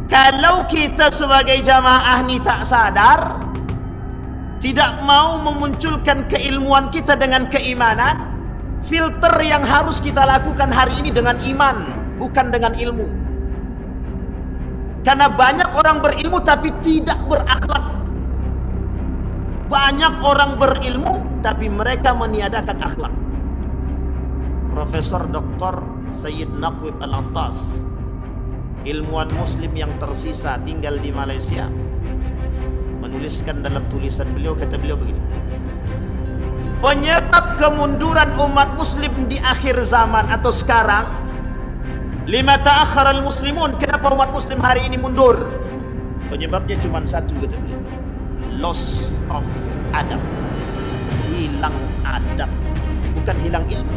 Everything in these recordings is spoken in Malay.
Kalau kita sebagai jamaah ni tak sadar, tidak mau memunculkan keilmuan kita dengan keimanan, filter yang harus kita lakukan hari ini dengan iman, bukan dengan ilmu. Karena banyak orang berilmu tapi tidak berakhlak. Banyak orang berilmu tapi mereka meniadakan akhlak. Profesor Dr. Sayyid Naqib Al-Attas, ilmuwan muslim yang tersisa tinggal di Malaysia, menuliskan dalam tulisan beliau, kata beliau begini: penyebab kemunduran umat muslim di akhir zaman atau sekarang, lima ta'akhkhara al-muslimun, kenapa umat muslim hari ini mundur? Penyebabnya cuma satu, kata beliau: loss of adab, hilang adab, bukan hilang ilmu.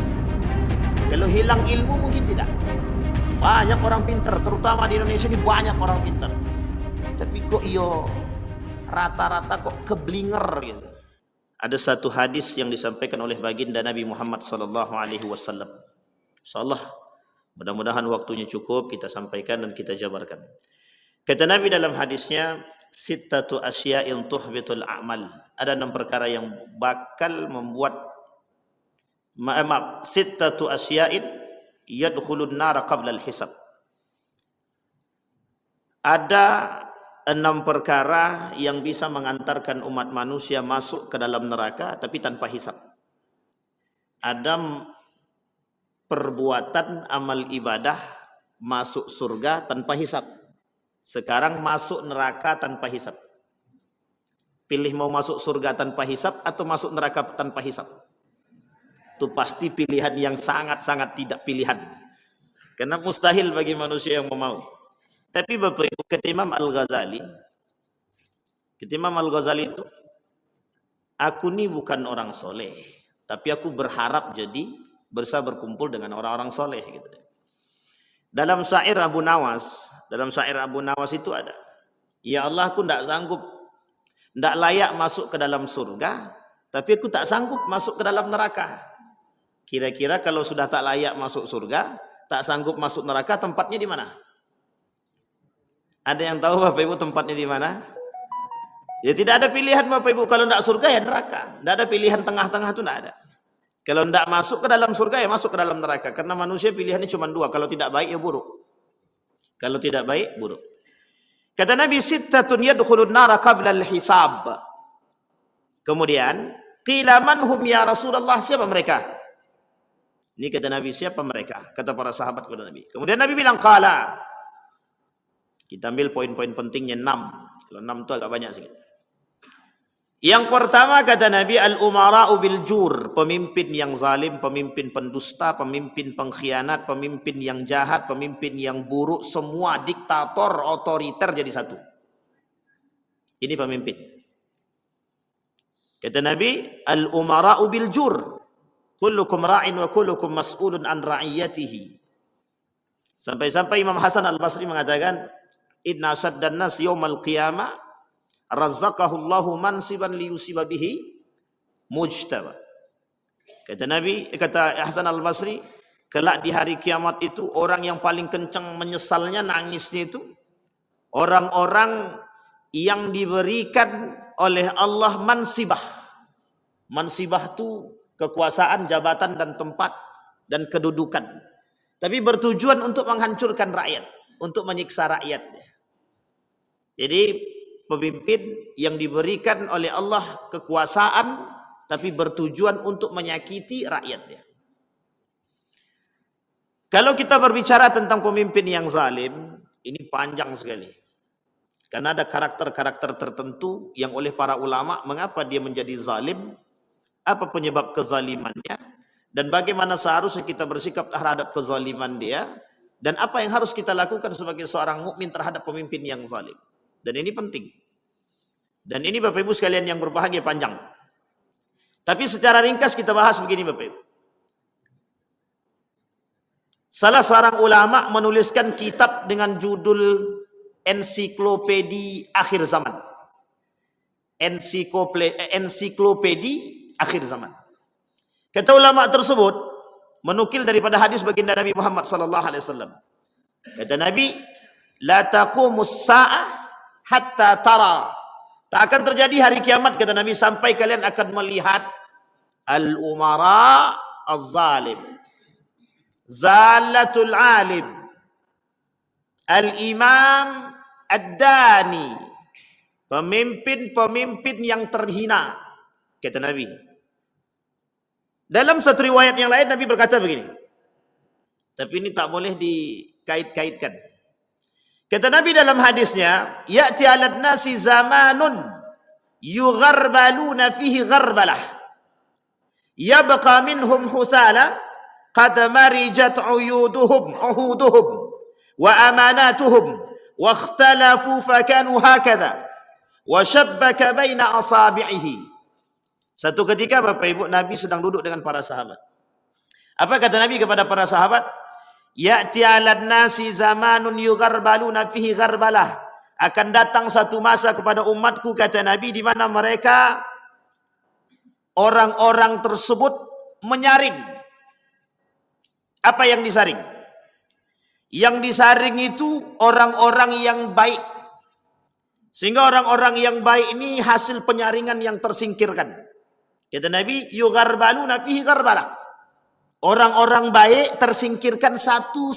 Kalau hilang ilmu mungkin tidak. Banyak orang pintar, terutama di Indonesia ini banyak orang pintar, tapi kok rata-rata kok keblinger gitu. Ada satu hadis yang disampaikan oleh baginda Nabi Muhammad sallallahu alaihi wasallam. Insyaallah mudah-mudahan waktunya cukup kita sampaikan dan kita jabarkan. Kata Nabi dalam hadisnya, sittatu asya'in tuhbitul a'mal. Ada 6 perkara yang bakal membuat sittatu asya'in yadkhulun nara qabla al-hisab. Ada 6 perkara yang bisa mengantarkan umat manusia masuk ke dalam neraka tapi tanpa hisab. Ada perbuatan amal ibadah masuk surga tanpa hisab. Sekarang masuk neraka tanpa hisab. Pilih mau masuk surga tanpa hisab atau masuk neraka tanpa hisab. Itu pasti pilihan yang sangat-sangat tidak pilihan. Karena mustahil bagi manusia yang mau. Tapi Bapak Ibu, kata Imam Al-Ghazali itu, aku ni bukan orang soleh, tapi aku berharap jadi bisa berkumpul dengan orang-orang soleh. Gitu. Dalam syair Abu Nawas itu ada, ya Allah, aku tidak sanggup, tidak layak masuk ke dalam surga, tapi aku tak sanggup masuk ke dalam neraka. Kira-kira kalau sudah tak layak masuk surga, tak sanggup masuk neraka, tempatnya di mana? Ada yang tahu Bapak Ibu tempatnya di mana? Ya tidak ada pilihan Bapak Ibu, kalau tidak surga ya neraka. Tidak ada pilihan tengah-tengah itu, tidak ada. Kalau tidak masuk ke dalam surga ya masuk ke dalam neraka. Karena manusia pilihannya cuma 2, kalau tidak baik ya buruk. Kalau tidak baik, buruk. Kata Nabi, sittatun yadkhulun nara qabla al-hisab. Kemudian, qila man hum ya Rasulullah, siapa mereka? Ini kata Nabi, siapa mereka? Kata para sahabat kepada Nabi. Kemudian Nabi bilang, qala. Kita ambil poin-poin pentingnya 6. Kalau 6 itu agak banyak sedikit. Yang pertama kata Nabi, al-umara'u bil jur, pemimpin yang zalim, pemimpin pendusta, pemimpin pengkhianat, pemimpin yang jahat, pemimpin yang buruk, semua diktator, otoriter jadi satu. Ini pemimpin. Kata Nabi, al-umara'u bil jur, kullukum ra'in wa kullukum mas'ulun an ra'iyatihi. Sampai-sampai Imam Hasan Al-Basri mengatakan, inna saddan nas yaumal qiyamah razzaqahullahu mansiban liyusiba bihi mujtaba. Kata Nabi, kata Hasan Al-Basri, kelak di hari kiamat itu orang yang paling kencang menyesalnya, nangisnya itu orang-orang yang diberikan oleh Allah mansibah. Mansibah itu kekuasaan, jabatan dan tempat dan kedudukan. Tapi bertujuan untuk menghancurkan rakyat, untuk menyiksa rakyat. Jadi pemimpin yang diberikan oleh Allah kekuasaan tapi bertujuan untuk menyakiti rakyatnya. Kalau kita berbicara tentang pemimpin yang zalim, ini panjang sekali. Karena ada karakter-karakter tertentu yang oleh para ulama, mengapa dia menjadi zalim, apa penyebab kezalimannya, dan bagaimana seharusnya kita bersikap terhadap kezaliman dia, dan apa yang harus kita lakukan sebagai seorang mukmin terhadap pemimpin yang zalim. Dan ini penting. Dan ini Bapak Ibu sekalian yang berbahagia, panjang. Tapi secara ringkas kita bahas begini Bapak Ibu. Salah seorang ulama menuliskan kitab dengan judul Ensiklopedi Akhir Zaman. Ensiklopedi Akhir Zaman. Kata ulama tersebut menukil daripada hadis baginda Nabi Muhammad sallallahu alaihi wasallam. Kata Nabi, La taqumus sa'ah hatta tara. Tak akan terjadi hari kiamat kata Nabi sampai kalian akan melihat al-umara az-zalim, zalatul alim, al-imam ad-dani, pemimpin-pemimpin yang terhina kata Nabi. Dalam satu riwayat yang lain Nabi berkata begini. Tapi ini tak boleh dikait-kaitkan. Kata Nabi dalam hadisnya, ya'ti 'alan nasi zamanun yugharbaluna fihi gharbalah. Yabqa minhum husala qad marijat uhuduhum wa amanatuhum wa ikhtalafu fakanu hakadha wa shabbaka baina asabi'ihi. Satu ketika Bapak Ibu Nabi sedang duduk dengan para sahabat. Apa kata Nabi kepada para sahabat? Ya'ti 'alan nasi zamanun yugharbaluna fihi gharbalah. Akan datang satu masa kepada umatku kata Nabi di mana mereka orang-orang tersebut menyaring. Apa yang disaring? Yang disaring itu orang-orang yang baik. Sehingga orang-orang yang baik ini hasil penyaringan yang tersingkirkan. Kata Nabi, yugharbaluna fihi gharbalah. Orang-orang baik tersingkirkan satu.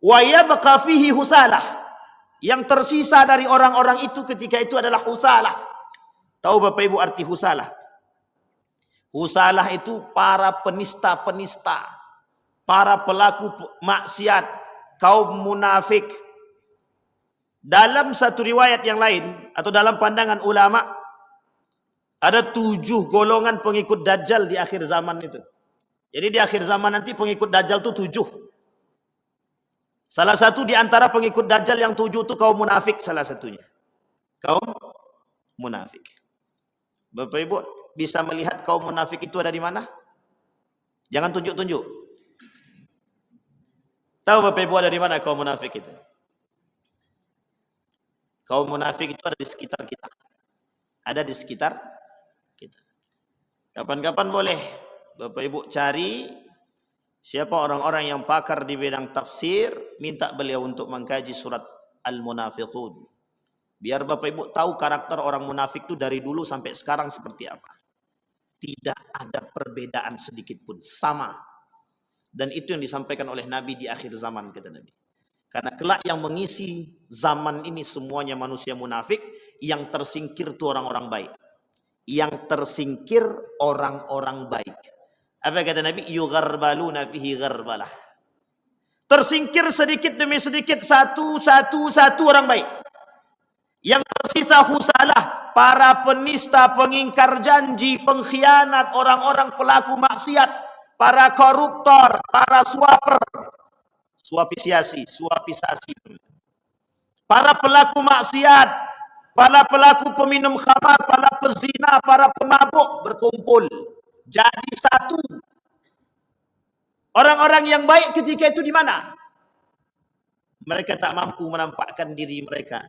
Wa yabqa fihi husalah. Yang tersisa dari orang-orang itu ketika itu adalah husalah. Tahu Bapak Ibu arti husalah? Husalah itu para penista-penista, para pelaku maksiat, kaum munafik. Dalam satu riwayat yang lain atau dalam pandangan ulama, ada 7 golongan pengikut Dajjal di akhir zaman itu. Jadi di akhir zaman nanti pengikut Dajjal itu 7. Salah satu di antara pengikut Dajjal yang 7 itu kaum munafik salah satunya. Kaum munafik. Bapak Ibu bisa melihat kaum munafik itu ada di mana? Jangan tunjuk-tunjuk. Tahu Bapak Ibu ada di mana kaum munafik itu? Kaum munafik itu ada di sekitar kita. Ada di sekitar kita. Kapan-kapan boleh Bapak Ibu cari siapa orang-orang yang pakar di bidang tafsir, minta beliau untuk mengkaji surat Al-Munafiqun. Biar Bapak Ibu tahu karakter orang munafik itu dari dulu sampai sekarang seperti apa. Tidak ada perbedaan sedikit pun, sama. Dan itu yang disampaikan oleh Nabi di akhir zaman kata Nabi. Karena kelak yang mengisi zaman ini semuanya manusia munafik, yang tersingkir itu orang-orang baik. Yang tersingkir orang-orang baik. Apa kata Nabi? Yugharbaluna fihi gharbalah. Tersingkir sedikit demi sedikit satu orang baik. Yang tersisa husalah, para penista, pengingkar janji, pengkhianat, orang-orang pelaku maksiat, para koruptor, para suapisasi, para pelaku maksiat, para pelaku peminum khamar, para pezina, para pemabuk berkumpul jadi satu. Orang-orang yang baik ketika itu di mana? Mereka tak mampu menampakkan diri mereka.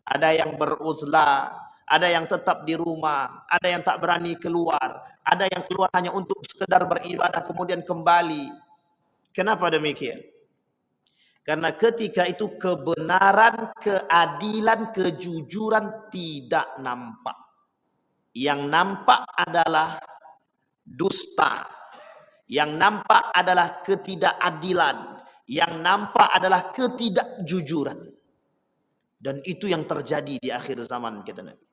Ada yang beruzlah, ada yang tetap di rumah, ada yang tak berani keluar, ada yang keluar hanya untuk sekedar beribadah kemudian kembali. Kenapa demikian? Karena ketika itu kebenaran, keadilan, kejujuran tidak nampak. Yang nampak adalah dusta. Yang nampak adalah ketidakadilan. Yang nampak adalah ketidakjujuran. Dan itu yang terjadi di akhir zaman kata Nabi.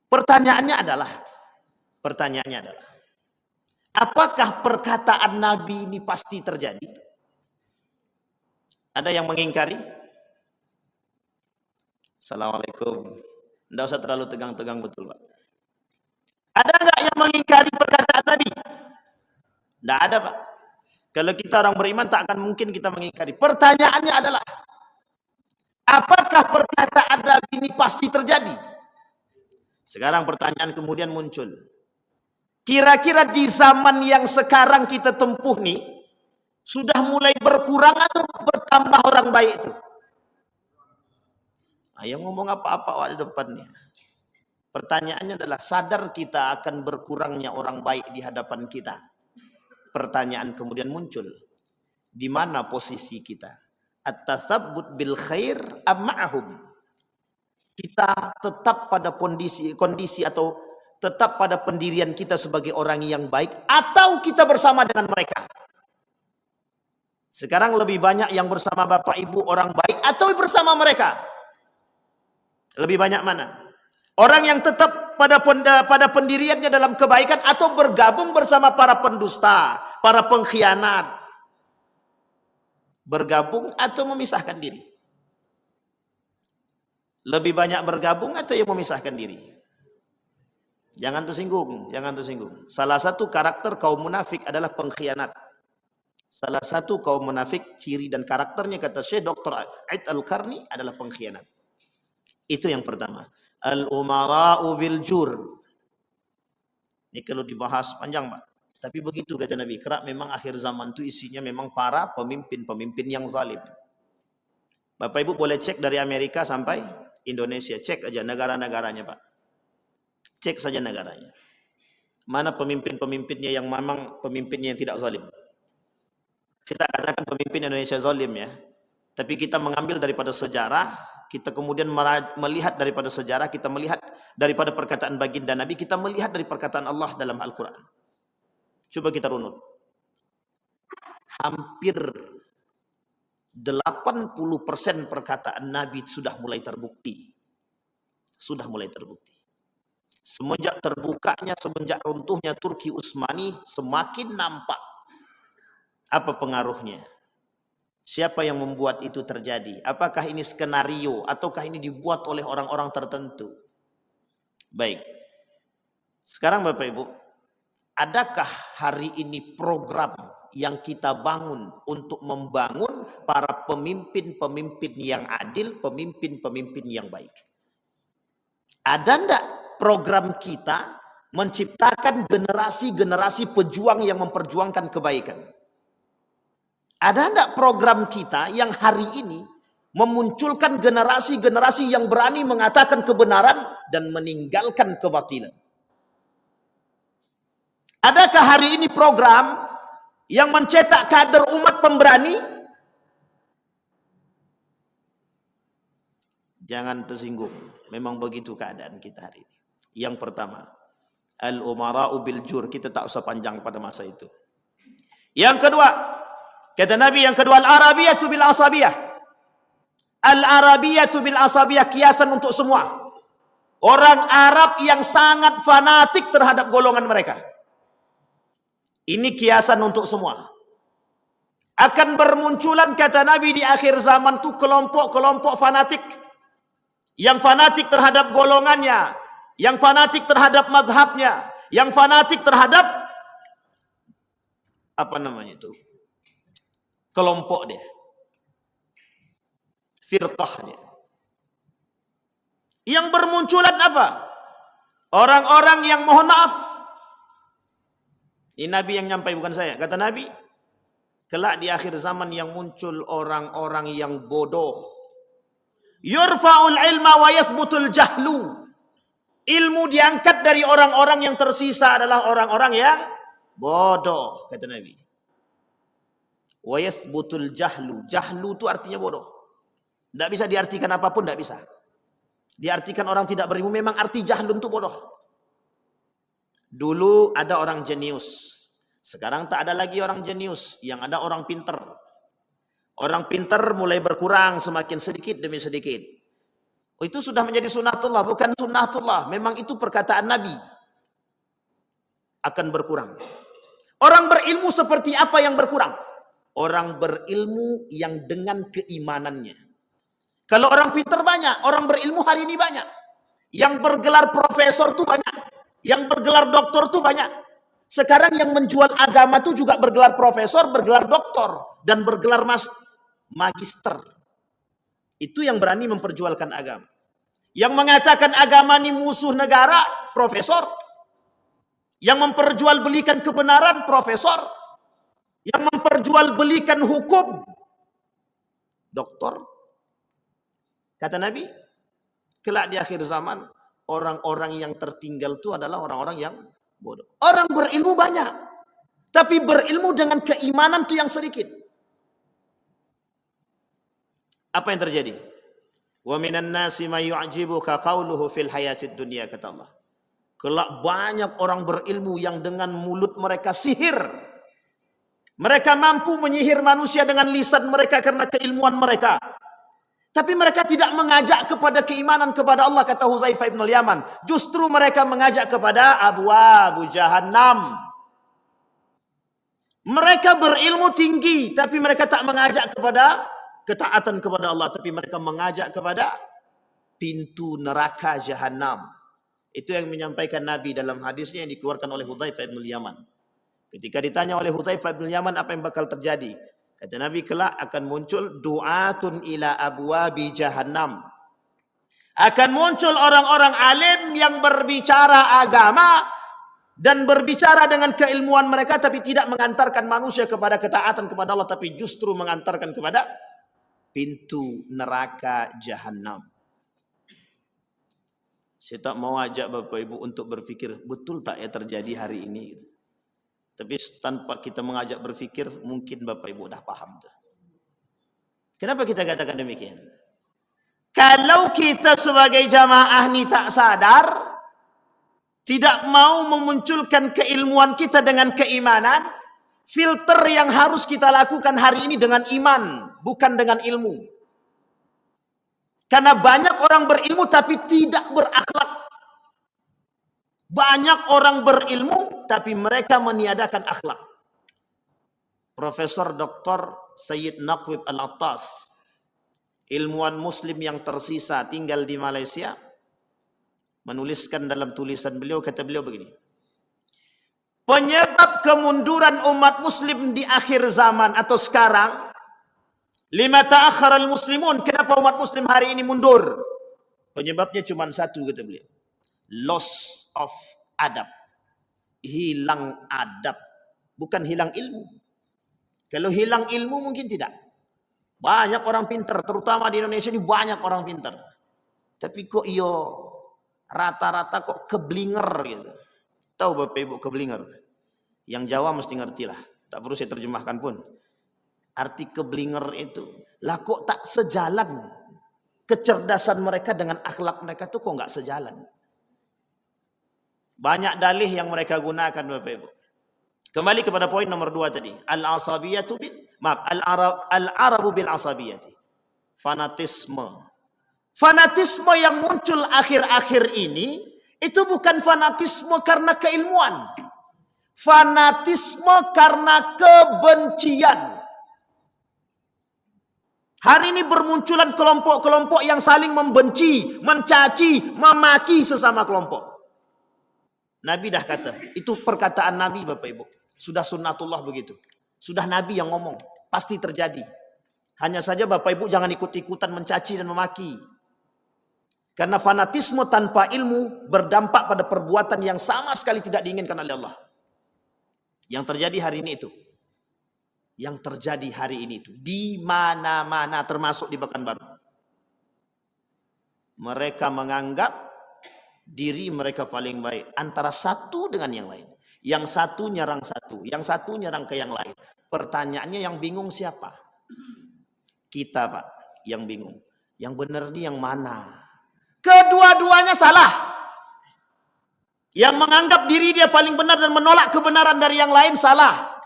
Pertanyaannya adalah, apakah perkataan Nabi ini pasti terjadi? Ada yang mengingkari? Assalamualaikum. Tidak usah terlalu tegang-tegang betul Pak. Ada enggak yang mengingkari perkataan Nabi? Tidak ada Pak. Kalau kita orang beriman tak akan mungkin kita mengingkari. Pertanyaannya adalah, apakah perkataan Nabi ini pasti terjadi? Sekarang pertanyaan kemudian muncul. Kira-kira di zaman yang sekarang kita tempuh nih, sudah mulai berkurang atau bertambah orang baik itu? Ayo ngomong apa-apa di depannya. Pertanyaannya adalah, sadar kita akan berkurangnya orang baik di hadapan kita? Pertanyaan kemudian muncul. Di mana posisi kita? At-tatsabbut bil khair am ma'ahum? Kita tetap pada kondisi atau tetap pada pendirian kita sebagai orang yang baik, atau kita bersama dengan mereka? Sekarang lebih banyak yang bersama Bapak Ibu orang baik atau bersama mereka? Lebih banyak mana? Orang yang tetap pada pendiriannya dalam kebaikan atau bergabung bersama para pendusta, para pengkhianat? Bergabung atau memisahkan diri? Lebih banyak bergabung atau yang memisahkan diri? Jangan tersinggung, jangan tersinggung. Salah satu karakter kaum munafik adalah pengkhianat. Salah satu kaum munafik ciri dan karakternya, kata Syekh Dr. Aid Al-Qarni, adalah pengkhianat. Itu yang pertama. Al-umara'u bil jur. Ini kalau dibahas panjang, Pak. Tapi begitu kata Nabi, kerap memang akhir zaman itu isinya memang para pemimpin-pemimpin yang zalim. Bapak Ibu boleh cek dari Amerika sampai Indonesia, cek aja negara-negaranya, Pak. Cek saja negaranya. Mana pemimpin-pemimpinnya yang memang pemimpinnya yang tidak zalim. Kita katakan pemimpin Indonesia zalim ya. Tapi kita mengambil daripada sejarah, kita kemudian melihat daripada sejarah, kita melihat daripada perkataan baginda Nabi, kita melihat dari perkataan Allah dalam Al-Quran. Coba kita runut. Hampir 80% perkataan Nabi sudah mulai terbukti. Sudah mulai terbukti. Semenjak terbukanya, semenjak runtuhnya Turki Utsmani, semakin nampak apa pengaruhnya. Siapa yang membuat itu terjadi? Apakah ini skenario ataukah ini dibuat oleh orang-orang tertentu? Baik. Sekarang Bapak Ibu, adakah hari ini program yang kita bangun untuk membangun para pemimpin-pemimpin yang adil, pemimpin-pemimpin yang baik? Ada enggak program kita menciptakan generasi-generasi pejuang yang memperjuangkan kebaikan? Ada enggak program kita yang hari ini memunculkan generasi-generasi yang berani mengatakan kebenaran dan meninggalkan kebatilan? Adakah hari ini program yang mencetak kader umat pemberani? Jangan tersinggung. Memang begitu keadaan kita hari ini. Yang pertama, al-umara'u bil jur. Kita tak usah panjang pada masa itu. Yang kedua, kata Nabi yang kedua, al-arabiyatu bil asabiyah. Al-arabiyatu bil asabiyah, kiasan untuk semua. Orang Arab yang sangat fanatik terhadap golongan mereka. Ini kiasan untuk semua. Akan bermunculan, kata Nabi, di akhir zaman itu kelompok-kelompok fanatik. Yang fanatik terhadap golongannya, yang fanatik terhadap mazhabnya, yang fanatik terhadap apa namanya itu? Kelompok dia. Firqah dia. Yang bermunculan apa? Orang-orang yang mohon maaf. Ini Nabi yang nyampai, bukan saya. Kata Nabi, kelak di akhir zaman yang muncul orang-orang yang bodoh. Yurfa'ul ilma wa yathbutul jahlu. Ilmu diangkat dari orang-orang yang tersisa adalah orang-orang yang bodoh, kata Nabi. Wa yathbutul jahlu. Jahlu itu artinya bodoh. Tidak bisa diartikan apapun, tidak bisa. Diartikan orang tidak berilmu, memang arti jahlu itu bodoh. Dulu ada orang jenius. Sekarang tak ada lagi orang jenius. Yang ada orang pinter. Orang pinter mulai berkurang semakin sedikit demi sedikit. Oh, itu sudah menjadi sunnatullah, bukan sunnatullah. Memang itu perkataan Nabi. Akan berkurang. Orang berilmu seperti apa yang berkurang? Orang berilmu yang dengan keimanannya. Kalau orang pinter banyak, orang berilmu hari ini banyak. Yang bergelar profesor tuh banyak. Yang bergelar doktor tuh banyak. Sekarang yang menjual agama tuh juga bergelar profesor, bergelar doktor, dan bergelar magister. Itu yang berani memperjualkan agama. Yang mengatakan agama ini musuh negara, profesor. Yang memperjualbelikan kebenaran, profesor. Yang memperjualbelikan hukum, doktor. Kata Nabi, kelak di akhir zaman, orang-orang yang tertinggal itu adalah orang-orang yang bodoh. Orang berilmu banyak, tapi berilmu dengan keimanan itu yang sedikit. Apa yang terjadi? Wa minan nasi may yu'jibuka qawluhu fil hayatid dunya, kata Allah. Kelak banyak orang berilmu yang dengan mulut mereka sihir. Mereka mampu menyihir manusia dengan lisan mereka karena keilmuan mereka. Tapi mereka tidak mengajak kepada keimanan kepada Allah, kata Huzaifah ibn al-Yaman. Justru mereka mengajak kepada abwabu jahannam. Mereka berilmu tinggi, tapi mereka tak mengajak kepada ketaatan kepada Allah, tapi mereka mengajak kepada pintu neraka jahannam. Itu yang menyampaikan Nabi dalam hadisnya yang dikeluarkan oleh Huzaifah ibn al-Yaman. Ketika ditanya oleh Huzaifah ibn al-Yaman apa yang bakal terjadi, kata Nabi, kelak akan muncul du'atun ila abwabi jahannam. Akan muncul orang-orang alim yang berbicara agama dan berbicara dengan keilmuan mereka, tapi tidak mengantarkan manusia kepada ketaatan kepada Allah, tapi justru mengantarkan kepada pintu neraka jahannam. Saya tak mau ajak Bapak Ibu untuk berfikir, betul tak ya terjadi hari ini? Tapi tanpa kita mengajak berfikir, mungkin Bapak Ibu dah paham. Kenapa kita katakan demikian? Kalau kita sebagai jamaah ni tak sadar, tidak mau memunculkan keilmuan kita dengan keimanan, filter yang harus kita lakukan hari ini dengan iman, bukan dengan ilmu. Karena banyak orang berilmu tapi tidak berakhlak. Banyak orang berilmu tapi mereka meniadakan akhlak. Profesor Dr. Sayyid Naqwib Al-Attas, ilmuwan muslim yang tersisa tinggal di Malaysia, menuliskan dalam tulisan beliau, kata beliau begini. Penyebab kemunduran umat muslim di akhir zaman atau sekarang, lima ta'akhkhara al-muslimun, kenapa umat muslim hari ini mundur? Penyebabnya cuma satu, kata beliau. Loss of adab. Hilang adab. Bukan hilang ilmu. Kalau hilang ilmu mungkin tidak. Banyak orang pintar, terutama di Indonesia ini banyak orang pintar. Tapi kok rata-rata kok keblinger gitu. Tahu Bapak Ibu keblinger? Yang Jawa mesti ngerti lah. Tak perlu saya terjemahkan pun. Arti keblinger itu, lah kok tak sejalan. Kecerdasan mereka dengan akhlak mereka tuh kok nggak sejalan. Banyak dalih yang mereka gunakan Bapak Ibu. Kembali kepada poin nomor 2 tadi. Al-Arabu bil asabiyati. Fanatisme. Fanatisme yang muncul akhir-akhir ini, itu bukan fanatisme karena keilmuan. Fanatisme karena kebencian. Hari ini bermunculan kelompok-kelompok yang saling membenci, mencaci, memaki sesama kelompok. Nabi dah kata, itu perkataan Nabi Bapak Ibu. Sudah sunnatullah begitu. Sudah Nabi yang ngomong, pasti terjadi. Hanya saja Bapak Ibu jangan ikut-ikutan mencaci dan memaki. Karena fanatisme tanpa ilmu berdampak pada perbuatan yang sama sekali tidak diinginkan oleh Allah. Yang terjadi hari ini itu. Yang terjadi hari ini itu. Di mana-mana termasuk di Pekanbaru. Mereka menganggap diri mereka paling baik antara satu dengan yang lain. Yang satu nyerang satu, yang satu nyerang ke yang lain. Pertanyaannya yang bingung siapa? Kita Pak, yang bingung. Yang benar ini yang mana? Kedua-duanya salah. Yang menganggap diri dia paling benar dan menolak kebenaran dari yang lain salah.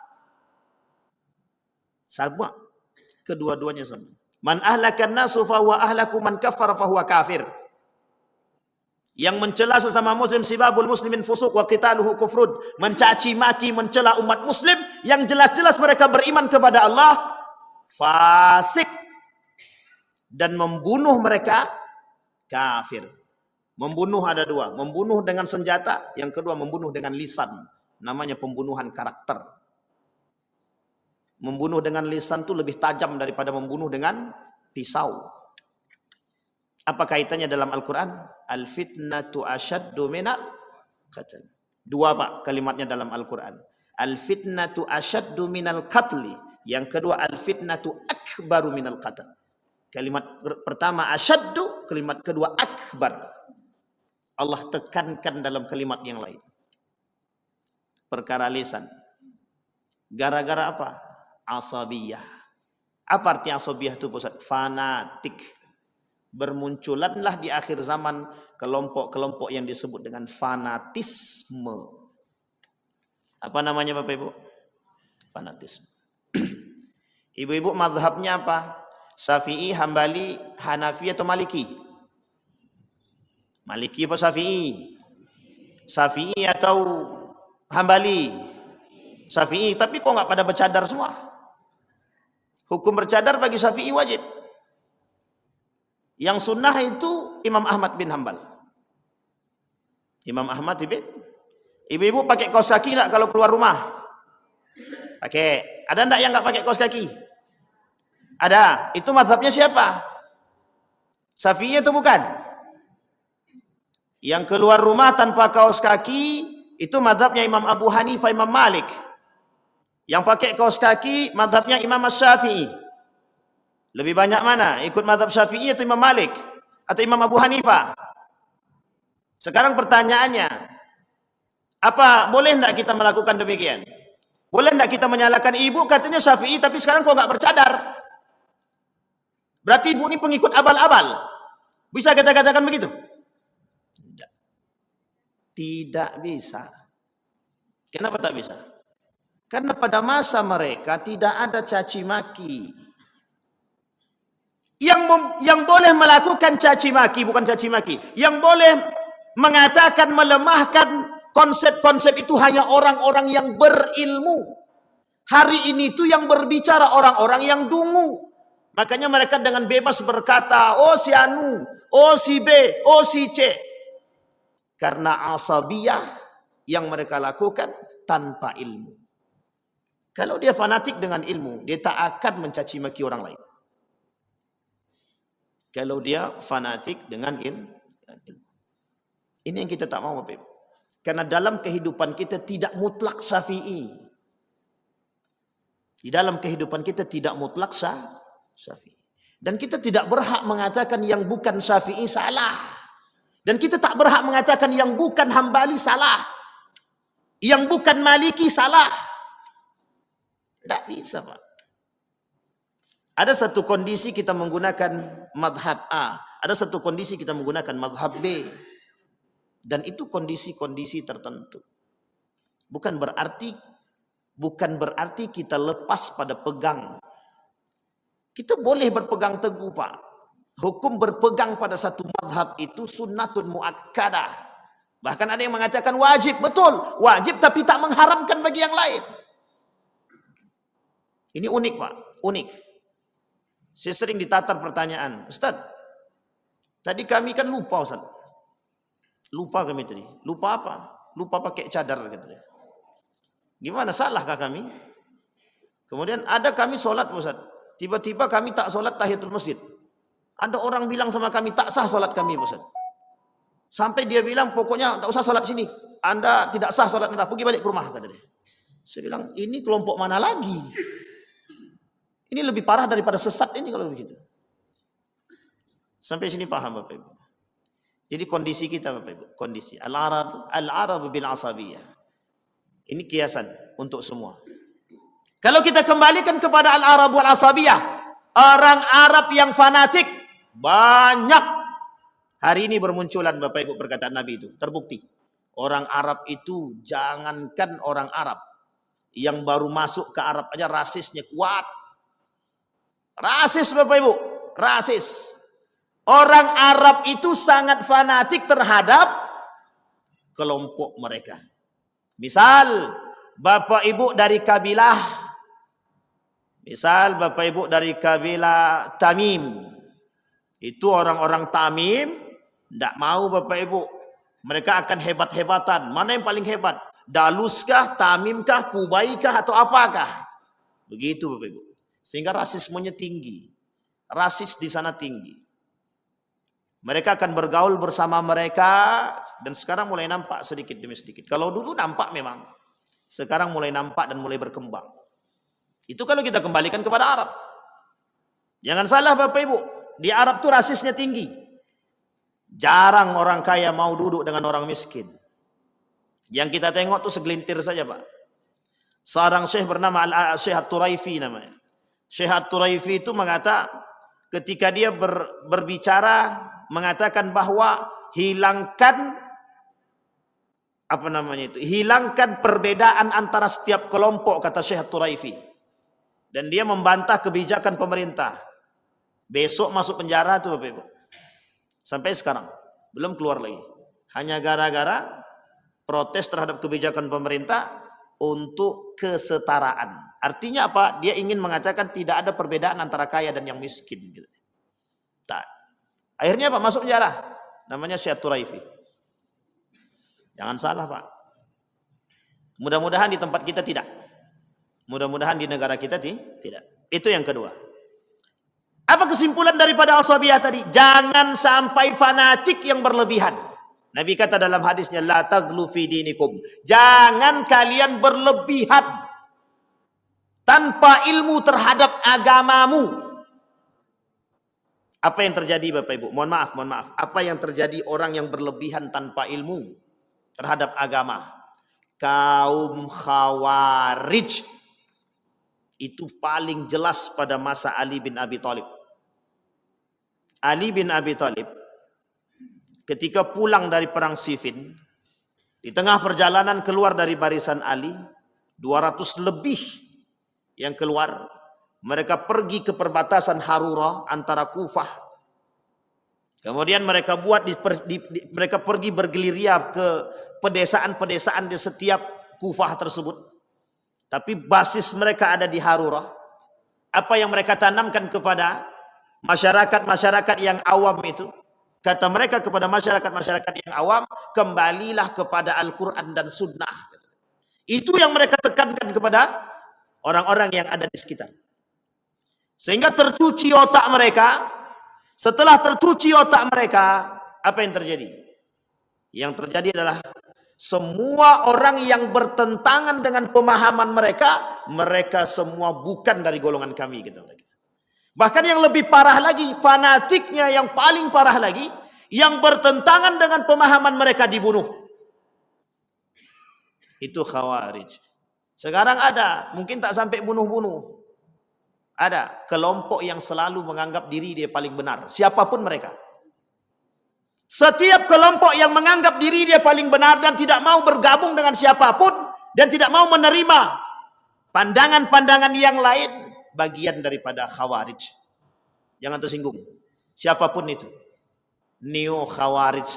Sama. Kedua-duanya sama. Man ahlakan nasu fahuwa ahlaku, man kafara fahuwa kafir. Yang mencela sesama muslim, sibabul muslimin fusuq wa qitaluhu kufrun. Mencaci maki, mencela umat muslim yang jelas-jelas mereka beriman kepada Allah, fasik. Dan membunuh mereka kafir. Membunuh ada dua, membunuh dengan senjata, yang kedua membunuh dengan lisan. Namanya pembunuhan karakter. Membunuh dengan lisan itu lebih tajam daripada membunuh dengan pisau. Apa kaitannya dalam Al-Quran? Al-fitnatu asyaddu minal qatl. Dua Pak kalimatnya dalam Al-Quran. Al-fitnatu asyaddu minal qatli. Yang kedua al-fitnatu akbaru minal qatl. Kalimat pertama asyaddu, kalimat kedua akbar. Allah tekankan dalam kalimat yang lain. Perkara lisan. Gara-gara apa? Asabiyah. Apa arti asabiah itu Ustaz? Fanatik. Bermunculanlah di akhir zaman kelompok-kelompok yang disebut dengan fanatisme. Apa namanya Bapak Ibu? Fanatisme. Ibu-ibu mazhabnya apa? Syafi'i, Hambali, Hanafi atau Maliki? Maliki apa Syafi'i? Syafi'i atau Hambali? Syafi'i, tapi kok nggak pada bercadar semua? Hukum bercadar bagi Syafi'i wajib. Yang sunnah itu Imam Ahmad bin Hambal. Imam Ahmad bin. Ibu-ibu pakai kaos kaki enggak kalau keluar rumah? Pakai. Ada enggak yang enggak pakai kaos kaki? Ada. Itu mazhabnya siapa? Syafi'i itu bukan? Yang keluar rumah tanpa kaos kaki itu mazhabnya Imam Abu Hanifah, Imam Malik. Yang pakai kaos kaki mazhabnya Imam Syafi'i. Lebih banyak mana? Ikut mazhab Syafi'i atau Imam Malik? Atau Imam Abu Hanifah? Sekarang pertanyaannya, apa boleh tidak kita melakukan demikian? Boleh tidak kita menyalahkan ibu katanya Syafi'i tapi sekarang kok nggak bercadar? Berarti ibu ini pengikut abal-abal. Bisa kita katakan begitu? Tidak. Tidak bisa. Kenapa tak bisa? Karena pada masa mereka tidak ada caci maki. Yang boleh melakukan caci maki, bukan caci maki, yang boleh mengatakan melemahkan konsep-konsep itu hanya orang-orang yang berilmu. Hari ini itu yang berbicara orang-orang yang dungu. Makanya mereka dengan bebas berkata, oh si Anu, oh si B, oh si C. Karena asabiyah yang mereka lakukan tanpa ilmu. Kalau dia fanatik dengan ilmu, dia tak akan mencaci maki orang lain. Kalau dia fanatik dengan ilmu. Ini yang kita tak mau Bapak Ibu. Karena dalam kehidupan kita tidak mutlak Syafi'i. Di dalam kehidupan kita tidak mutlak Syafi'i. Dan kita tidak berhak mengatakan yang bukan Syafi'i salah. Dan kita tak berhak mengatakan yang bukan Hambali salah. Yang bukan Maliki salah. Tidak bisa Pak. Ada satu kondisi kita menggunakan madhab A. Ada satu kondisi kita menggunakan madhab B. Dan itu kondisi-kondisi tertentu. Bukan berarti kita lepas pada pegang. Kita boleh berpegang teguh Pak. Hukum berpegang pada satu madhab itu sunnatun muakkadah. Bahkan ada yang mengatakan wajib. Betul, wajib tapi tak mengharamkan bagi yang lain. Ini unik Pak, unik. Saya sering ditatar pertanyaan, Ustaz, tadi kami kan lupa Ustaz. Lupa kami tadi. Lupa apa? Lupa pakai cadar katanya. Gimana, salahkah kami? Kemudian ada kami sholat Ustaz. Tiba-tiba kami tak sholat tahiyatul masjid. Ada orang bilang sama kami, tak sah sholat kami Ustaz. Sampai dia bilang, pokoknya tak usah sholat sini. Anda tidak sah sholat Anda, pergi balik ke rumah kata dia. Saya bilang, ini kelompok mana lagi? Ini lebih parah daripada sesat ini kalau begitu. Sampai sini paham Bapak Ibu. Jadi kondisi kita Bapak Ibu, kondisi al-Arab bil asabiyah. Ini kiasan untuk semua. Kalau kita kembalikan kepada al-Arab wal asabiyah, orang Arab yang fanatik banyak. Hari ini bermunculan Bapak Ibu perkataan Nabi itu, terbukti. Orang Arab itu jangankan orang Arab, yang baru masuk ke Arab aja rasisnya kuat. Rasis Bapak Ibu, rasis. Orang Arab itu sangat fanatik terhadap kelompok mereka. Misal Bapak Ibu dari kabilah Tamim. Itu orang-orang Tamim tidak mau Bapak Ibu. Mereka akan hebat-hebatan. Mana yang paling hebat? Daluskah, Tamimkah, Kubaikah atau apakah? Begitu Bapak Ibu. Sehingga rasismenya tinggi. Rasis di sana tinggi. Mereka akan bergaul bersama mereka. Dan sekarang mulai nampak sedikit demi sedikit. Kalau dulu nampak memang. Sekarang mulai nampak dan mulai berkembang. Itu kalau kita kembalikan kepada Arab. Jangan salah Bapak Ibu. Di Arab itu rasisnya tinggi. Jarang orang kaya mau duduk dengan orang miskin. Yang kita tengok itu segelintir saja Pak. Seorang syekh bernama Syekh At-Turaifi namanya. Syekh At-Turaifi itu ketika dia berbicara mengatakan bahwa hilangkan hilangkan perbedaan antara setiap kelompok, kata Syekh At-Turaifi. Dan dia membantah kebijakan pemerintah. Besok masuk penjara tuh Bapak Ibu. Sampai sekarang belum keluar lagi. Hanya gara-gara protes terhadap kebijakan pemerintah untuk kesetaraan. Artinya apa? Dia ingin mengatakan tidak ada perbedaan antara kaya dan yang miskin. Akhirnya apa? Masuk penjara. Namanya Syekh At-Turaifi. Jangan salah Pak. Mudah-mudahan di tempat kita tidak. Mudah-mudahan di negara kita tidak. Itu yang kedua. Apa kesimpulan daripada Al-Sabiyah tadi? Jangan sampai fanatik yang berlebihan. Nabi kata dalam hadisnya, la taghlu fi dinikum. Jangan kalian berlebihan tanpa ilmu terhadap agamamu. Apa yang terjadi Bapak Ibu? Mohon maaf. Apa yang terjadi orang yang berlebihan tanpa ilmu terhadap agama? Kaum Khawarij. Itu paling jelas pada masa Ali bin Abi Thalib. Ali bin Abi Thalib ketika pulang dari perang Siffin, di tengah perjalanan keluar dari barisan Ali, 200 lebih yang keluar, mereka pergi ke perbatasan Harura antara Kufah. Kemudian mereka mereka pergi bergerilya ke pedesaan-pedesaan di setiap Kufah tersebut. Tapi basis mereka ada di Harura. Apa yang mereka tanamkan kepada masyarakat-masyarakat yang awam itu? Kata mereka kepada masyarakat-masyarakat yang awam, kembalilah kepada Al-Quran dan Sunnah. Itu yang mereka tekankan kepada orang-orang yang ada di sekitar. Sehingga tercuci otak mereka. Setelah tercuci otak mereka, apa yang terjadi? Yang terjadi adalah semua orang yang bertentangan dengan pemahaman mereka, mereka semua bukan dari golongan kami, kata mereka. Bahkan yang lebih parah lagi, fanatiknya yang paling parah lagi, yang bertentangan dengan pemahaman mereka dibunuh. Itu Khawarij. Sekarang ada, mungkin tak sampai bunuh-bunuh. Ada kelompok yang selalu menganggap diri dia paling benar, siapapun mereka. Setiap kelompok yang menganggap diri dia paling benar dan tidak mau bergabung dengan siapapun dan tidak mau menerima pandangan-pandangan yang lain, bagian daripada Khawarij. Jangan tersinggung. Siapapun itu. Neo Khawarij.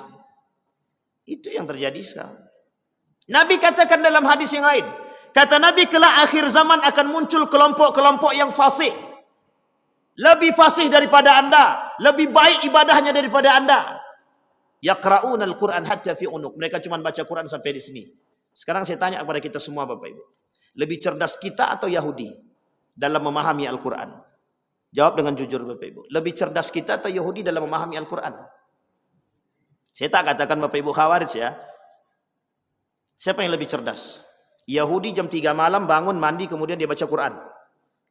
Itu yang terjadi sekarang. Nabi katakan dalam hadis yang lain. Kata Nabi, kelak akhir zaman akan muncul kelompok-kelompok yang fasih. Lebih fasih daripada anda. Lebih baik ibadahnya daripada anda. Yaqra'una al-Quran hatta fi unuq. Mereka cuma baca Quran sampai di sini. Sekarang saya tanya kepada kita semua Bapak Ibu. Lebih cerdas kita atau Yahudi dalam memahami Al-Quran? Jawab dengan jujur Bapak Ibu. Lebih cerdas kita atau Yahudi dalam memahami Al-Quran? Saya tak katakan Bapak Ibu Khawarij ya. Siapa yang lebih cerdas? Yahudi jam 3 malam bangun, mandi, kemudian dia baca Quran.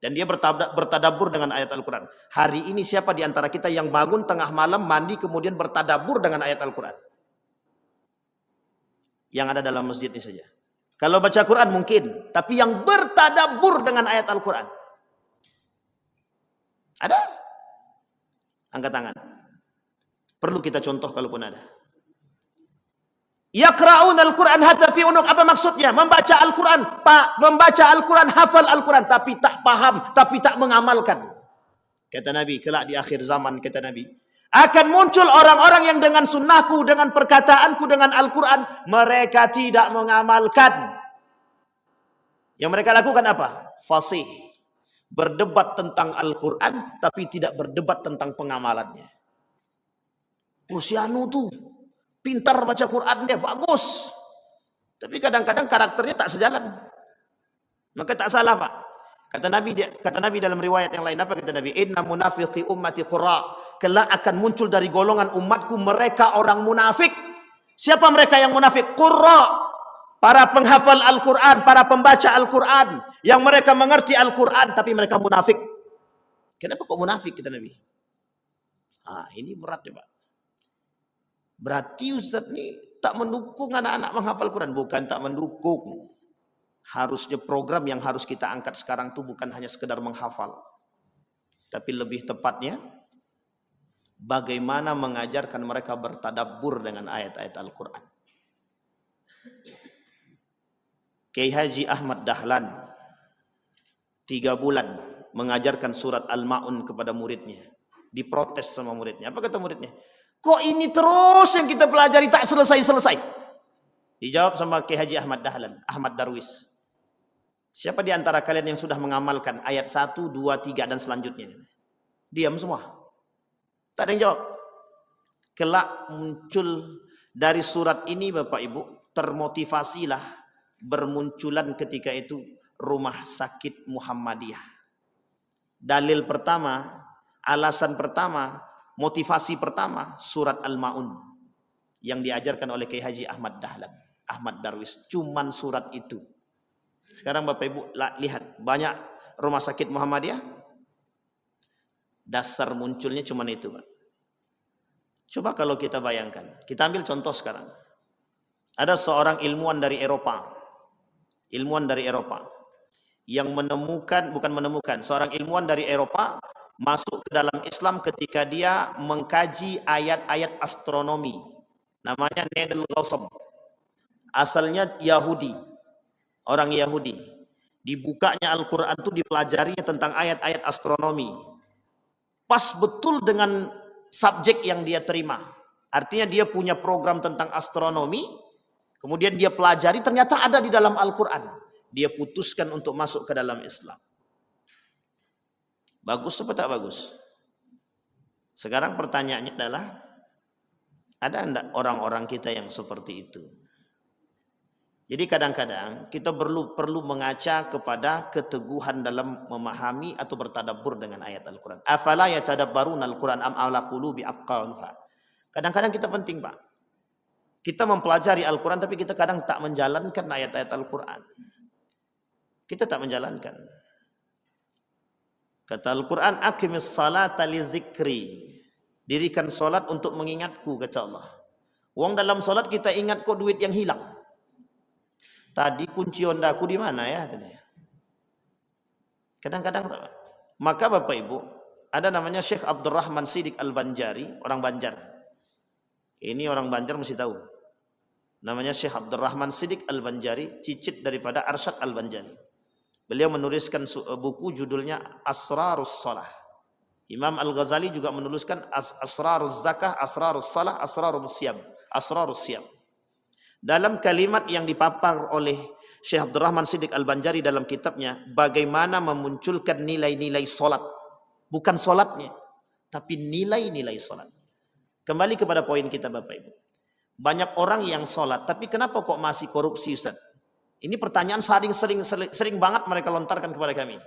Dan dia bertadabbur dengan ayat Al-Quran. Hari ini siapa di antara kita yang bangun tengah malam, mandi, kemudian bertadabbur dengan ayat Al-Quran? Yang ada dalam masjid ini saja. Kalau baca Quran mungkin. Tapi yang bertadabbur dengan ayat Al-Quran. Ada? Angkat tangan. Perlu kita contoh kalaupun ada. Yaqra'un al-Quran hatta fi unuq. Apa maksudnya? Membaca Al-Quran, Pak, membaca Al-Quran, hafal Al-Quran, tapi tak paham, tapi tak mengamalkan. Kata Nabi, kelak di akhir zaman, kata Nabi, akan muncul orang-orang yang dengan sunnahku, dengan perkataanku, dengan Al-Quran, mereka tidak mengamalkan. Yang mereka lakukan apa? Fasih. Berdebat tentang Al-Quran, tapi tidak berdebat tentang pengamalannya. Usianu tuh pintar baca Quran, dia bagus. Tapi kadang-kadang karakternya tak sejalan. Maka tak salah Pak. Kata Nabi dalam riwayat yang lain, apa kata Nabi? Inna munafiqi ummati qurra. Kelak akan muncul dari golongan umatku mereka orang munafik. Siapa mereka yang munafik? Qurra. Para penghafal Al-Quran, para pembaca Al-Quran. Yang mereka mengerti Al-Quran, tapi mereka munafik. Kenapa kok munafik, kata Nabi? Ini berat ya Pak. Berarti Ustaz ini tak mendukung anak-anak menghafal Quran. Bukan tak mendukung. Harusnya program yang harus kita angkat sekarang itu bukan hanya sekedar menghafal. Tapi lebih tepatnya, bagaimana mengajarkan mereka bertadabbur dengan ayat-ayat Al-Quran. Kiai Haji Ahmad Dahlan 3 bulan mengajarkan surat Al-Ma'un kepada muridnya. Diprotes sama muridnya. Apa kata muridnya? Kok ini terus yang kita pelajari tak selesai-selesai? Dijawab sama Kiai Haji Ahmad Dahlan, Ahmad Darwis. Siapa di antara kalian yang sudah mengamalkan ayat 1, 2, 3 dan selanjutnya? Diam semua. Tak ada yang jawab. Kelak muncul dari surat ini Bapak Ibu, termotivasilah bermunculan ketika itu rumah sakit Muhammadiyah. Dalil pertama, alasan pertama, motivasi pertama, surat Al-Ma'un yang diajarkan oleh Kiai Haji Ahmad Dahlan, Ahmad Darwis. Cuman surat itu. Sekarang Bapak Ibu lihat, banyak rumah sakit Muhammadiyah, dasar munculnya cuman itu, Pak. Coba kalau kita bayangkan, kita ambil contoh sekarang. Ada seorang ilmuwan dari Eropa yang seorang ilmuwan dari Eropa masuk ke dalam Islam ketika dia mengkaji ayat-ayat astronomi. Namanya Nedel Ghosam. Asalnya Yahudi. Orang Yahudi. Dibukanya Al-Quran itu dipelajarinya tentang ayat-ayat astronomi. Pas betul dengan subjek yang dia terima. Artinya dia punya program tentang astronomi. Kemudian dia pelajari, ternyata ada di dalam Al-Quran. Dia putuskan untuk masuk ke dalam Islam. Bagus atau tak bagus? Sekarang pertanyaannya adalah, ada enggak orang-orang kita yang seperti itu? Jadi kadang-kadang kita perlu mengaca kepada keteguhan dalam memahami atau bertadabbur dengan ayat Al-Quran. Afala yatadabbaruna Al-Quran am ala qulubi aqfaluha. Kadang-kadang kita penting, Pak. Kita mempelajari Al-Quran tapi kita kadang tak menjalankan ayat-ayat Al-Quran. Kita tak menjalankan. Kata Al-Quran, aqimis salata li zikri. Dirikan solat untuk mengingatku, kata Allah. Uang dalam solat kita ingat kok duit yang hilang. Tadi kunci Hondaku di mana ya? Kadang-kadang. Maka Bapak Ibu, ada namanya Syekh Abdurrahman Siddiq Al-Banjari, orang Banjar. Ini orang Banjar mesti tahu. Namanya Syekh Abdurrahman Siddiq Al-Banjari, cicit daripada Arsyad Al-Banjari. Beliau menuliskan buku judulnya Asrarus Salah. Imam Al-Ghazali juga menuliskan Asrarus Zakah, Asrarus Salah, Asrarus Siyam. Dalam kalimat yang dipapar oleh Syekh Abdurrahman Siddiq Al-Banjari dalam kitabnya, bagaimana memunculkan nilai-nilai solat. Bukan solatnya, tapi nilai-nilai solat. Kembali kepada poin kita Bapak Ibu. Banyak orang yang solat, tapi kenapa kok masih korupsi, Ustaz? Ini pertanyaan sering banget mereka lontarkan kepada kami.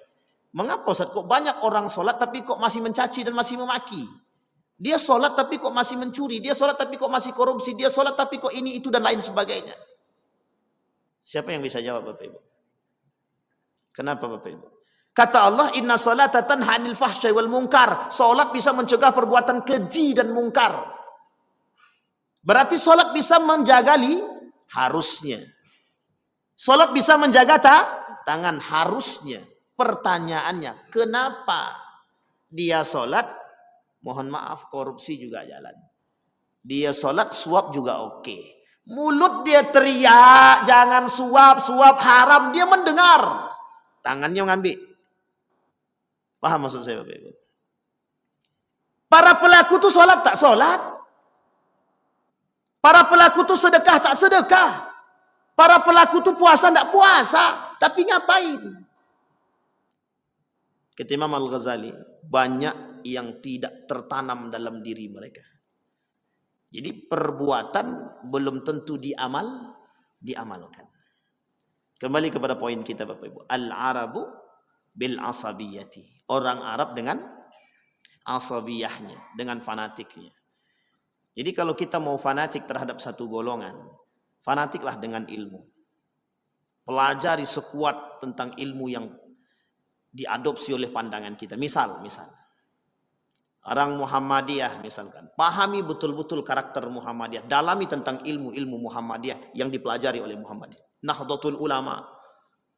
Mengapa, Ustaz, kok banyak orang solat tapi kok masih mencaci dan masih memaki? Dia solat tapi kok masih mencuri, dia solat tapi kok masih korupsi, dia solat tapi kok ini, itu dan lain sebagainya. Siapa yang bisa jawab Bapak Ibu? Kenapa Bapak Ibu? Kata Allah, inna salata tanha 'anil fahsya'i wal munkar. Salat bisa mencegah perbuatan keji dan mungkar. Berarti salat bisa menjaga harusnya. Salat bisa menjaga tangan harusnya. Pertanyaannya, kenapa dia salat? Mohon maaf, korupsi juga jalan. Dia salat, suap juga oke. Mulut dia teriak, jangan suap haram, dia mendengar. Tangannya mengambil. Paham maksud saya Bapak Ibu? Para pelaku tuh sholat tak sholat. Para pelaku tuh sedekah tak sedekah. Para pelaku tuh puasa tak puasa. Tapi ngapain? Kata Imam Al-Ghazali, banyak yang tidak tertanam dalam diri mereka. Jadi perbuatan belum tentu diamalkan. Kembali kepada poin kita Bapak Ibu. Al-Arabu bil asabiyati. Orang Arab dengan asabiyahnya, dengan fanatiknya. Jadi kalau kita mau fanatik terhadap satu golongan, fanatiklah dengan ilmu. Pelajari sekuat tentang ilmu yang diadopsi oleh pandangan kita. Misal orang Muhammadiyah misalkan, pahami betul-betul karakter Muhammadiyah, dalami tentang ilmu-ilmu Muhammadiyah yang dipelajari oleh Muhammadiyah. Nahdlatul Ulama,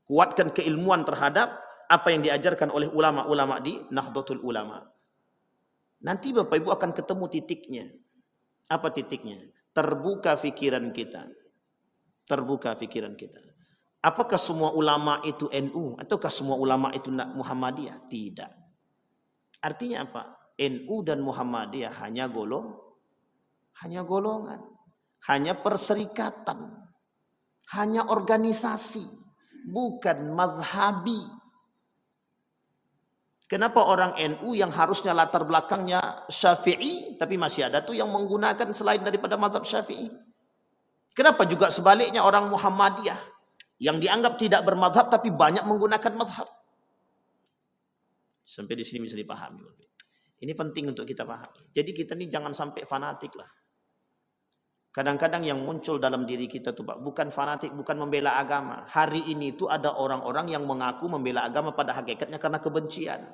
kuatkan keilmuan terhadap apa yang diajarkan oleh ulama-ulama di Nahdlatul Ulama. Nanti Bapak Ibu akan ketemu titiknya. Apa titiknya? Terbuka pikiran kita. Terbuka pikiran kita. Apakah semua ulama itu NU ataukah semua ulama itu Muhammadiyah? Tidak. Artinya apa? NU dan Muhammadiyah hanya golongan, hanya perserikatan, hanya organisasi, bukan mazhabi. Kenapa orang NU yang harusnya latar belakangnya Syafi'i, tapi masih ada tuh yang menggunakan selain daripada mazhab Syafi'i? Kenapa juga sebaliknya orang Muhammadiyah yang dianggap tidak bermazhab tapi banyak menggunakan mazhab? Sampai di sini bisa dipahami. Ini penting untuk kita pahami. Jadi kita ini jangan sampai fanatik lah. Kadang-kadang yang muncul dalam diri kita tuh Pak, bukan fanatik, bukan membela agama. Hari ini itu ada orang-orang yang mengaku membela agama pada hakikatnya karena kebencian.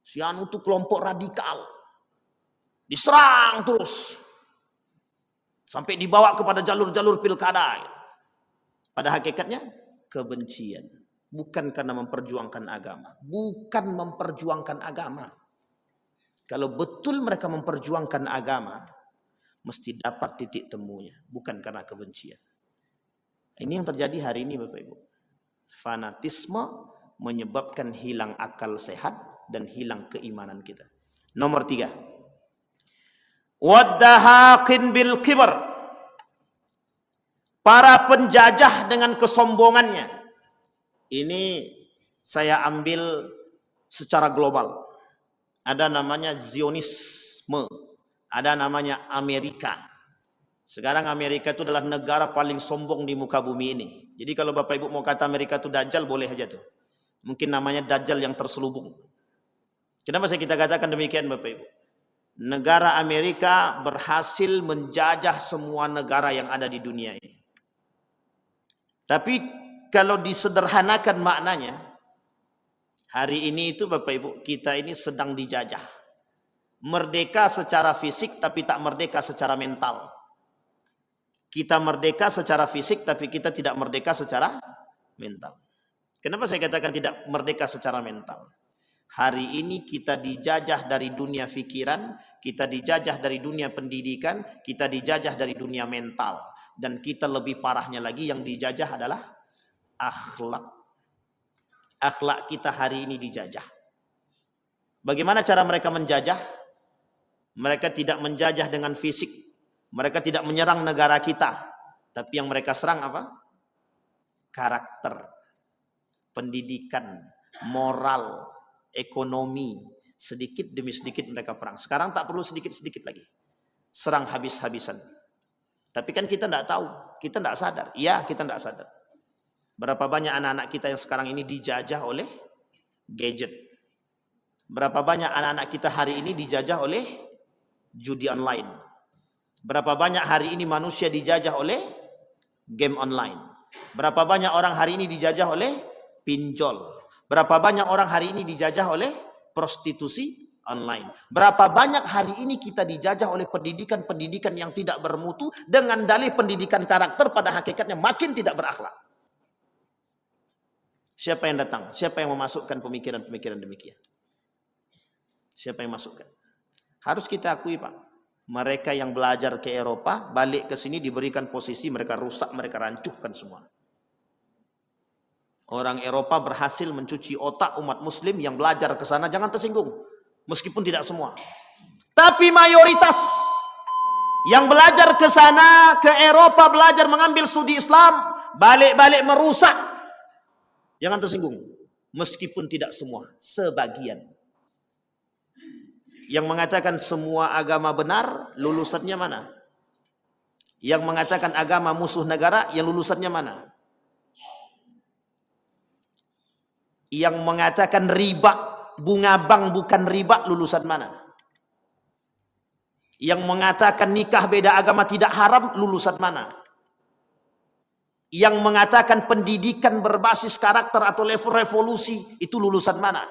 Si anu itu kelompok radikal. Diserang terus. Sampai dibawa kepada jalur-jalur pilkada. Pada hakikatnya kebencian. Bukan karena memperjuangkan agama. Bukan memperjuangkan agama. Kalau betul mereka memperjuangkan agama, mesti dapat titik temunya, bukan karena kebencian. Ini yang terjadi hari ini Bapak Ibu. Fanatisme menyebabkan hilang akal sehat dan hilang keimanan kita. Nomor 3. Waddahaqin bil kibar. Para penjajah dengan kesombongannya. Ini saya ambil secara global. Ada namanya Zionisme. Ada namanya Amerika. Sekarang Amerika itu adalah negara paling sombong di muka bumi ini. Jadi kalau Bapak Ibu mau kata Amerika itu Dajjal, boleh aja tuh. Mungkin namanya Dajjal yang terselubung. Kenapa kita katakan demikian Bapak Ibu? Negara Amerika berhasil menjajah semua negara yang ada di dunia ini. Tapi kalau disederhanakan maknanya, hari ini itu Bapak Ibu, kita ini sedang dijajah. Merdeka secara fisik tapi tak merdeka secara mental. Kita merdeka secara fisik tapi kita tidak merdeka secara mental. Kenapa saya katakan tidak merdeka secara mental? Hari ini kita dijajah dari dunia pikiran, kita dijajah dari dunia pendidikan, kita dijajah dari dunia mental. Dan kita lebih parahnya lagi yang dijajah adalah akhlak. Akhlak kita hari ini dijajah. Bagaimana cara mereka menjajah? Mereka tidak menjajah dengan fisik. Mereka tidak menyerang negara kita. Tapi yang mereka serang apa? Karakter, pendidikan, moral, ekonomi. Sedikit demi sedikit mereka perang. Sekarang tak perlu sedikit-sedikit lagi. Serang habis-habisan. Tapi kan kita tidak tahu. Kita tidak sadar. Iya, kita tidak sadar. Berapa banyak anak-anak kita yang sekarang ini dijajah oleh gadget. Berapa banyak anak-anak kita hari ini dijajah oleh judi online. Berapa banyak hari ini manusia dijajah oleh game online. Berapa banyak orang hari ini dijajah oleh pinjol. Berapa banyak orang hari ini dijajah oleh prostitusi online. Berapa banyak hari ini kita dijajah oleh pendidikan-pendidikan yang tidak bermutu dengan dalih pendidikan karakter pada hakikatnya makin tidak berakhlak. Siapa yang datang? Siapa yang memasukkan pemikiran-pemikiran demikian? Siapa yang masukkan? Harus kita akui Pak, mereka yang belajar ke Eropa, balik ke sini diberikan posisi, mereka rusak, mereka rancuhkan semua. Orang Eropa berhasil mencuci otak umat muslim yang belajar ke sana, jangan tersinggung. Meskipun tidak semua. Tapi mayoritas yang belajar ke sana, ke Eropa, belajar mengambil studi Islam, balik-balik merusak. Jangan tersinggung. Meskipun tidak semua, sebagian. Yang mengatakan semua agama benar, lulusannya mana? Yang mengatakan agama musuh negara, yang lulusannya mana? Yang mengatakan riba, bunga bank bukan riba, lulusan mana? Yang mengatakan nikah beda agama tidak haram, lulusan mana? Yang mengatakan pendidikan berbasis karakter atau level revolusi, itu lulusan mana?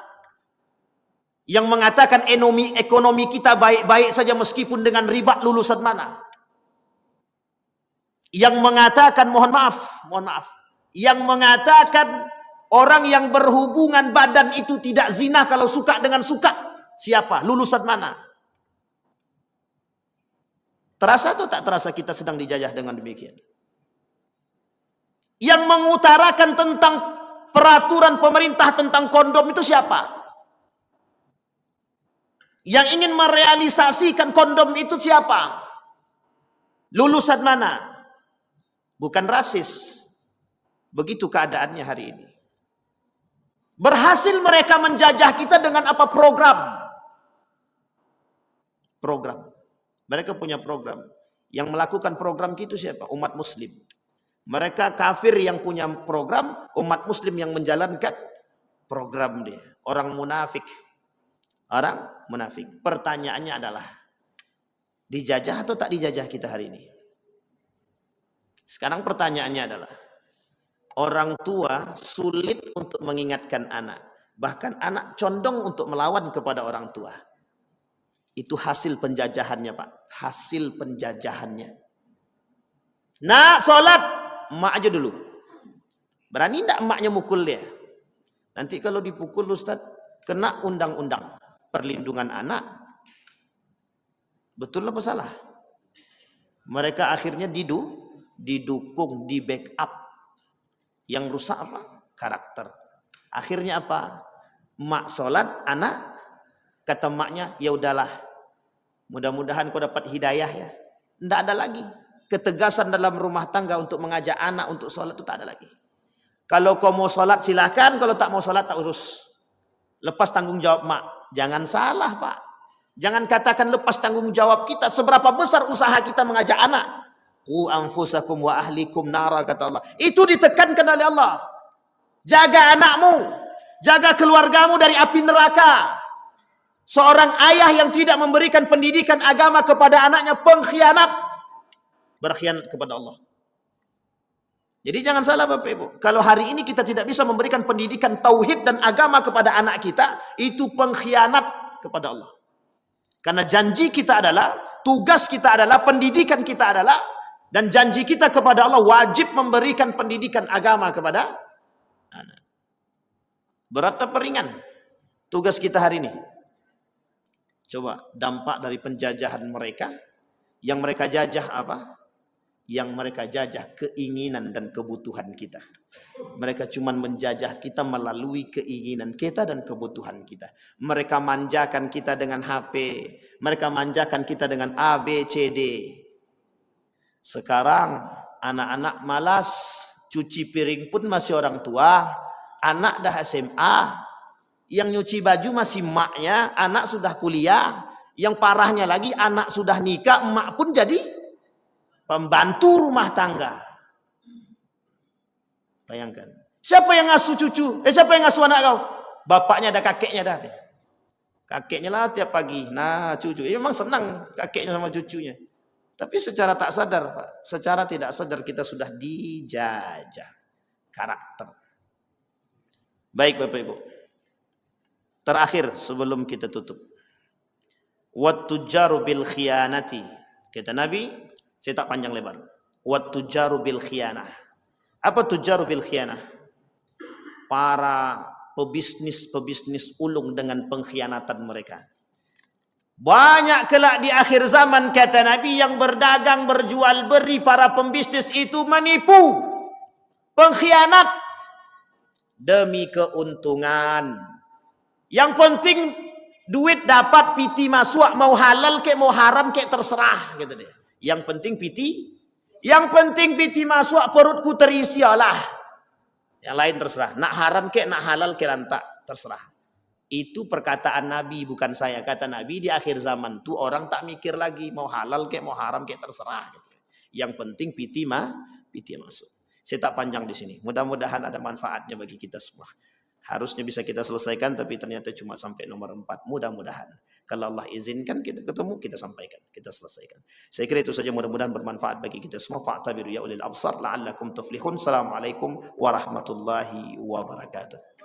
Yang mengatakan ekonomi kita baik-baik saja meskipun dengan riba, lulusan mana? Yang mengatakan, mohon maaf, yang mengatakan Orang yang berhubungan badan itu tidak zina kalau suka dengan suka. Siapa? Lulusan mana? Terasa atau tak terasa kita sedang dijajah dengan demikian? Yang mengutarakan tentang peraturan pemerintah tentang kondom itu siapa? Yang ingin merealisasikan kondom itu siapa? Lulusan mana? Bukan rasis. Begitu keadaannya hari ini. Berhasil mereka menjajah kita dengan apa? Program. Mereka punya program. Yang melakukan program itu siapa? Umat muslim. Mereka kafir yang punya program, umat muslim yang menjalankan program dia. Orang munafik. Pertanyaannya adalah, dijajah atau tak dijajah kita hari ini? Sekarang pertanyaannya adalah, orang tua sulit untuk mengingatkan anak. Bahkan anak condong untuk melawan kepada orang tua. Itu hasil penjajahannya, Pak. Hasil penjajahannya. Nak, sholat. Emak aja dulu. Berani enggak emaknya mukul dia? Nanti kalau dipukul, Ustaz, kena undang-undang perlindungan anak. Betul apa salah? Mereka akhirnya didukung, di backup. Yang rusak apa? Karakter. Akhirnya apa? Mak sholat, anak kata maknya, ya udahlah. Mudah-mudahan kau dapat hidayah ya. Tidak ada lagi ketegasan dalam rumah tangga untuk mengajak anak untuk sholat, itu tak ada lagi. Kalau kau mau sholat silakan, kalau tak mau sholat tak urus. Lepas tanggung jawab mak. Jangan salah, Pak. Jangan katakan lepas tanggung jawab kita. Seberapa besar usaha kita mengajak anak. Qu anfusakum wa ahlikum nara, kata Allah. Itu ditekankan oleh Allah. Jaga anakmu, jaga keluargamu dari api neraka. Seorang ayah yang tidak memberikan pendidikan agama kepada anaknya pengkhianat. Berkhianat kepada Allah. Jadi jangan salah Bapak Ibu. Kalau hari ini kita tidak bisa memberikan pendidikan tauhid dan agama kepada anak kita, itu pengkhianat kepada Allah. Karena janji kita adalah, tugas kita adalah, pendidikan kita adalah, dan janji kita kepada Allah wajib memberikan pendidikan agama kepada anak. Berat atau ringan tugas kita hari ini? Coba dampak dari penjajahan mereka. Yang mereka jajah apa? Yang mereka jajah keinginan dan kebutuhan kita. Mereka cuma menjajah kita melalui keinginan kita dan kebutuhan kita. Mereka manjakan kita dengan HP. Mereka manjakan kita dengan A, B, C, D. Sekarang anak-anak malas. Cuci piring pun masih orang tua. Anak dah SMA. Yang nyuci baju masih maknya. Anak sudah kuliah. Yang parahnya lagi anak sudah nikah. Emak pun jadi pembantu rumah tangga. Bayangkan. Siapa yang ngasuh cucu? Siapa yang ngasuh anak kau? Bapaknya ada, kakeknya dah. Kakeknya lah tiap pagi. Nah cucu. Memang senang kakeknya sama cucunya. Tapi secara tak sadar, Pak. Secara tidak sadar kita sudah dijajah karakter. Baik Bapak Ibu. Terakhir sebelum kita tutup. Wat-tujaru bil khiyanati. Kata Nabi, saya tak panjang lebar. Wat-tujaru bil khiyanah. Apa tujaru bil khiyanah? Para pebisnis ulung dengan pengkhianatan mereka. Banyak kelak di akhir zaman, kata Nabi, yang berdagang, berjual beri, para pembisnis itu menipu, pengkhianat demi keuntungan. Yang penting duit dapat, piti masuk, mau halal kek mau haram kek terserah, gitu deh. Yang penting piti masuk, perutku terisi lah. Yang lain terserah. Nak haram kek, nak halal kek lantak, terserah. Itu perkataan Nabi, bukan saya. Kata Nabi, di akhir zaman tuh orang tak mikir lagi mau halal kek mau haram kek terserah. Gitu. Yang penting piti masuk. Saya tak panjang di sini. Mudah-mudahan ada manfaatnya bagi kita semua. Harusnya bisa kita selesaikan, tapi ternyata cuma sampai nomor 4. Mudah-mudahan. Kalau Allah izinkan kita ketemu, kita sampaikan, kita selesaikan. Saya kira itu saja, mudah-mudahan bermanfaat bagi kita semua. Fa'tabiru ya ulil absar la'allakum tuflihun. Assalamualaikum warahmatullahi wabarakatuh.